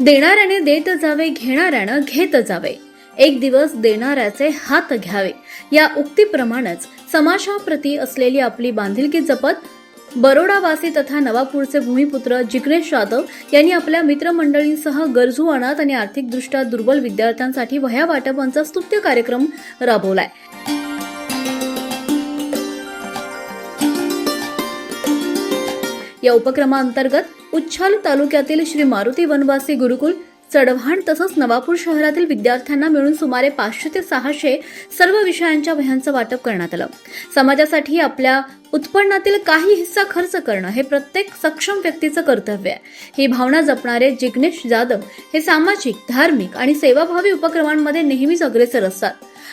देणाऱ्याने देत जावे, घेणाऱ्यानं घेत जावे, एक दिवस देणाऱ्याचे हात घ्यावे, या उक्तीप्रमाणेच समाजाप्रती असलेली आपली बांधिलकी जपत बरोडावासी तथा नवापूरचे भूमिपुत्र जिग्नेश जाधव यांनी आपल्या मित्रमंडळींसह गरजू अनाथ आणि आर्थिकदृष्ट्या दुर्बल विद्यार्थ्यांसाठी वह्या वाटपांचा स्तुत्य कार्यक्रम राबवलाय। या उपक्रमाअंतर्गत उच्छाल तालुक्यातील श्री मारुती वनवासी गुरुकुल, चढवाण तसंच नवापूर शहरातील विद्यार्थ्यांना मिळून सुमारे 500 ते 600 सर्व विषयांच्या वह्यांचं वाटप करण्यात आलं। समाजासाठी आपल्या उत्पन्नातील काही हिस्सा खर्च करणं हे प्रत्येक सक्षम व्यक्तीचं कर्तव्य आहे। ही भावना जपणारे जिग्नेश जाधव हे सामाजिक, धार्मिक आणि सेवाभावी उपक्रमांमध्ये नेहमीच अग्रेसर असतात।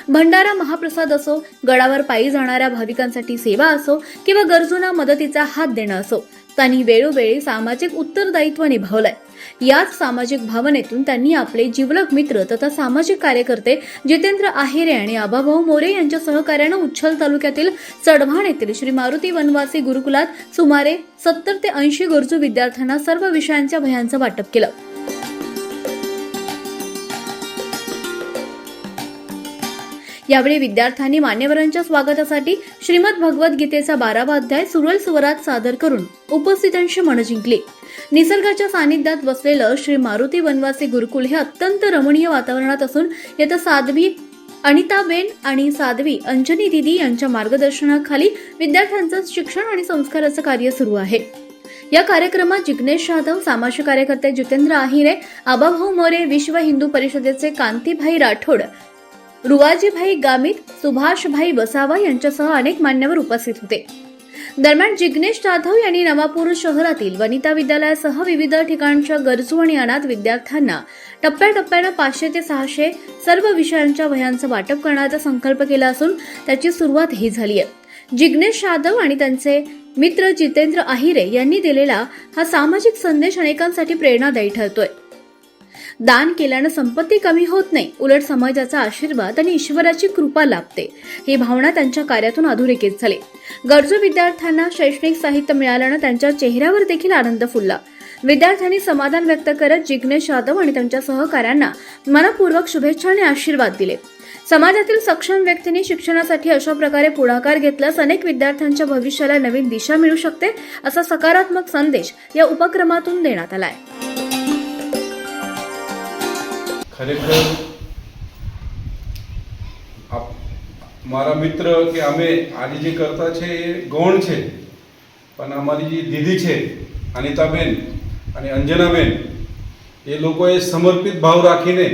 भंडारा महाप्रसाद असो, गडावर पायी जाणाऱ्या भाविकांसाठी सेवा असो किंवा गरजूंना मदतीचा हात देणं असो, त्यांनी वेळोवेळी सामाजिक उत्तरदायित्व निभावलंय। याच सामाजिक भावनेतून त्यांनी आपले जिवलग मित्र तथा सामाजिक कार्यकर्ते जितेंद्र आहिरे आणि आबाभाऊ मोरे यांच्या सहकार्यानं उच्छल तालुक्यातील चढवाण येथील श्री मारुती वनवासी गुरुकुलात सुमारे 70 ते 80 गरजू विद्यार्थ्यांना सर्व विषयांच्या वह्यांचं वाटप केलं। यावेळी विद्यार्थ्यांनी मान्यवरांच्या स्वागतासाठी श्रीमद भगवद्गीतेचा 12वा अध्याय सुरेल स्वरात सादर करून उपस्थितांची मनं जिंकली। निसर्गाच्या सानिध्यात वसलेलं श्री मारुती वनवासी गुरुकुल हे अत्यंत रमणीय वातावरणात असून येथे साध्वी अनिताबेन आणि साध्वी अंजनी दिदी यांच्या मार्गदर्शनाखाली विद्यार्थ्यांचं शिक्षण आणि संस्काराचं कार्य सुरू आहे। या कार्यक्रमात जिग्नेश जाधव, सामाजिक कार्यकर्ते जितेंद्र आहिरे, आबाभाऊ मोरे, विश्व हिंदू परिषदेचे कांतीभाई राठोड, रुवाजीभाई गामित, सुभाषभाई वसावा यांच्यासह अनेक मान्यवर उपस्थित होते। दरम्यान जिग्नेश जाधव यांनी नवापूर शहरातील वनिता विद्यालयासह विविध ठिकाणच्या गरजू आणि अनाथ विद्यार्थ्यांना टप्प्याटप्प्यानं 500 ते 600 सर्व विषयांच्या वह्यांचं वाटप करण्याचा संकल्प केला असून त्याची सुरुवात ही झाली आहे। जिग्नेश जाधव आणि त्यांचे मित्र जितेंद्र आहिरे यांनी दिलेला हा सामाजिक संदेश अनेकांसाठी प्रेरणादायी ठरतोय। दान केल्यानं संपत्ती कमी होत नाही, उलट समाजाचा आशीर्वाद आणि ईश्वराची कृपा लाभते, ही भावना त्यांच्या कार्यातून अधोरेखित झाली। गरजू विद्यार्थ्यांना शैक्षणिक साहित्य मिळाल्यानं त्यांच्या चेहऱ्यावर देखील आनंद फुलला। विद्यार्थ्यांनी समाधान व्यक्त करत जिग्नेश जाधव आणि त्यांच्या सहकाऱ्यांना मनपूर्वक शुभेच्छा आणि आशीर्वाद दिले। समाजातील सक्षम व्यक्तींनी शिक्षणासाठी अशा प्रकारे पुढाकार घेतल्यास अनेक विद्यार्थ्यांच्या भविष्याला नवीन दिशा मिळू शकते, असा सकारात्मक संदेश या उपक्रमातून देण्यात आलाय। ખરેખર મારા મિત્ર કે અમે આજે જે કરતા છે એ ગૌણ છે, પણ અમારી જે દીદી છે અનિતાબેન અને અંજનાબેન એ લોકોએ સમર્પિત ભાવ રાખીને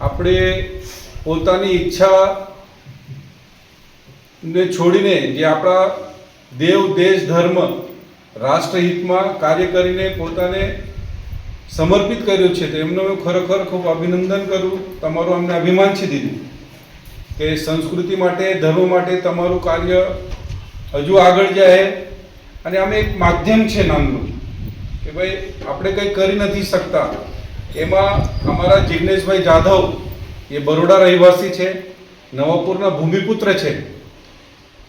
આપણે પોતાની ઈચ્છાને છોડીને જે આપણા દેવ, દેશ, ધર્મ, રાષ્ટ્રહિતમાં કાર્ય કરીને પોતાને समर्पित કર્યું છે। તો એમનો હું ખરેખર ખૂબ અભિનંદન કરું। તમારું અમને અભિમાન છે દીદી કે સંસ્કૃતિ માટે, ધર્મ માટે તમારું કાર્ય હજુ આગળ જાય અને અમે એક માધ્યમ છે નામનું કે ભાઈ આપણે કંઈ કરી નથી શકતા। એમાં અમારા જિગ્નેશભાઈ જાધવ એ બરોડા રહેવાસી છે, નવાપુરના ભૂમિપુત્ર છે,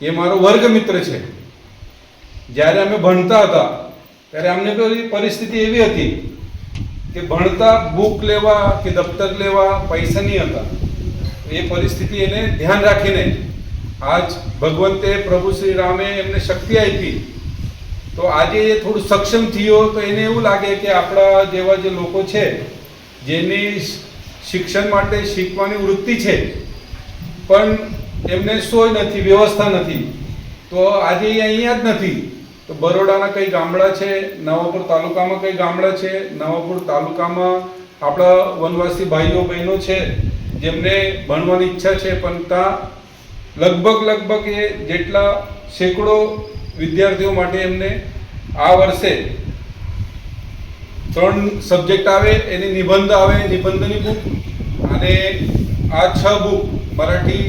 એ મારો વર્ગ મિત્ર છે। જ્યારે અમે ભણતા હતા ત્યારે અમને પરિસ્થિતિ એવી હતી કે ભણતા બુક લેવા કે દફતર લેવા પૈસા નહીં હતા। એ પરિસ્થિતિ એને ધ્યાન રાખીને આજ ભગવંતે, પ્રભુ શ્રી રામે એમને શક્તિ આપી, તો આજે એ થોડું સક્ષમ થયો તો એને એવું લાગે કે આપણા જેવા જે લોકો છે જેની શિક્ષણ માટે શીખવાની વૃત્તિ છે પણ એમને સોય નથી, વ્યવસ્થા નથી, તો આજે એ અહીંયા જ નથી। તો બરોડાના કઈ ગામડા છે, નવાપુર તાલુકામાં કઈ ગામડા છે, નવાપુર તાલુકામાં આપણા વનવાસી ભાઈઓ બહેનો છે જેમને ભણવાની ઈચ્છા છે, પણ ત્યાં લગભગ એ જેટલા સેંકડો વિદ્યાર્થીઓ માટે એમને આ વર્ષે 3 સબ્જેક્ટ આવે, એની નિબંધ આવે, નિબંધની બુક અને આ 6 બુક મરાઠી,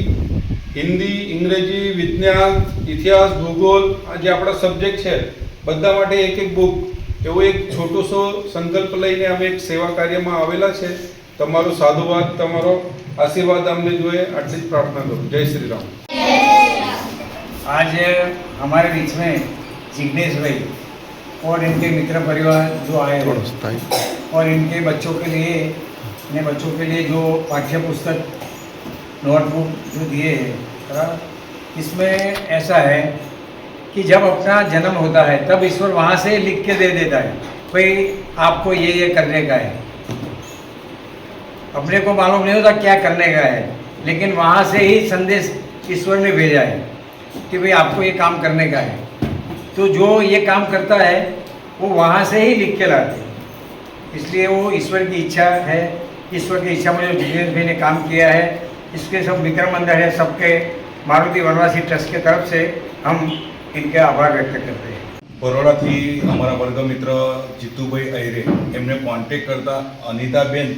हिंदी, इंग्रजी, विज्ञान, इतिहास, भूगोल जे आपणा सब्जेक्ट है बधा माटे एक एक बुक एवं एक छोटोसो संकल्प लईने अमे एक सेवा कार्य में आवेला छे। तमारो साधुवाद, तमारो आशीर्वाद अમને જોઈએ આટલી જ प्रार्थना करूँ। जय श्री राम। आज हमारे बीच में जिग्नेश भाई और इनके मित्र परिवार जो आए हैं और इनके बच्चों के लिए जो पाठ्य पुस्तक नोटबुक जो दिए हैं, इसमें ऐसा है कि जब अपना जन्म होता है तब ईश्वर वहाँ से लिख के दे देता है, भाई आपको ये करने का है। अपने को मालूम नहीं होता क्या करने का है, लेकिन वहाँ से ही संदेश ईश्वर ने भेजा है कि भाई आपको ये काम करने का है। तो जो ये काम करता है वो वहाँ से ही लिख के लाते हैं, इसलिए वो ईश्वर की इच्छा है। ईश्वर की इच्छा में जो जितेंद्र भाई ने काम किया है, इसके सब विक्रम मंडल है, सबके मारुति वनवासी ट्रस्ट की तरफ से हम इनके आभार व्यक्त करते हैं। બરોડાથી અમારા વર્ગ મિત્ર જીતુભાઈ અહીરે એમને કોન્ટેક કરતા અનિતાબેન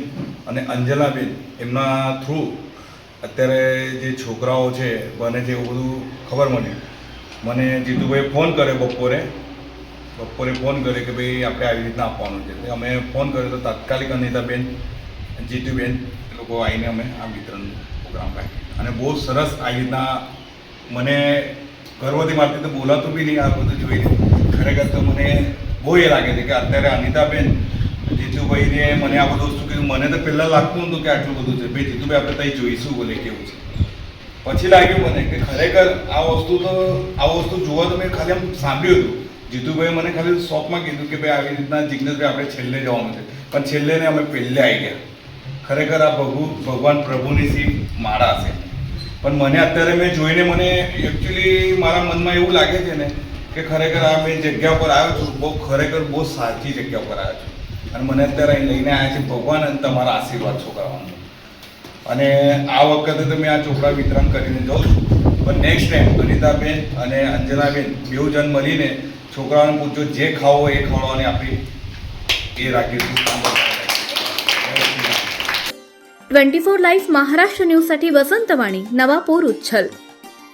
અને અંજલાબેન એમના થ્રુ અત્યારે જે છોકરાઓ છે બને છે એવું બધું ખબર મળી। મને જીતુભાઈ ફોન કર્યો બપોરે ફોન કર્યો કે ભાઈ આપણે આવી રીતના આપવાનું છે। અમે ફોન કર્યો તો તાત્કાલિક અનિતાબેન જીતુબેન એ લોકો આવીને અમે આ વિતરણ પ્રોગ્રામ રાખ્યો અને બહુ સરસ આવી રીતના મને ગર્વથી મારથી તો બોલાતું બી નહીં આ બધું જોઈને। ખરેખર તો મને બહુ એ લાગે છે કે અત્યારે અનિતાબેન જીતુભાઈને મને આ બધું વસ્તુ કીધું। મને તો પહેલાં લાગતું હતું કે આટલું બધું છે, ભાઈ જીતુભાઈ આપણે ત્યાં જોઈશું બોલે કેવું છે। પછી લાગ્યું મને કે ખરેખર આ વસ્તુ જોવા તો મેં ખાલી આમ સાંભળ્યું હતું। જીતુભાઈ મને ખાલી શોપમાં કીધું કે ભાઈ આવી રીતના જિજ્ઞેશભાઈ આપણે છેલ્લે જવાનું છે, પણ છેલ્લે ને અમે પહેલે આવી ગયા। ખરેખર આ ભગવાન પ્રભુની સી માળા છે। પણ મને અત્યારે મેં જોઈને મને એકચ્યુઅલી મારા મનમાં એવું લાગે છે ને કે ખરેખર આ મેં જગ્યા પર આવ્યો છું, બહુ સાચી જગ્યા પર આવ્યો છું અને મને અત્યારે અહીં લઈને આવ્યા છે ભગવાન અને તમારા આશીર્વાદ છોકરાઓનો। અને આ વખતે તો મેં આ ચોપડા વિતરણ કરીને જાઉં છું, પણ નેક્સ્ટ ટાઈમ અનિતાબેન અને અંજનાબેન બેઉ જણ મળીને છોકરાઓને પૂછજો જે ખાવો એ ખવડાવવાની આપણી એ રાખીશું। 24 लाईव्ह महाराष्ट्र न्यूजसाठी वसंत वाणी, नवापूर, उच्छल।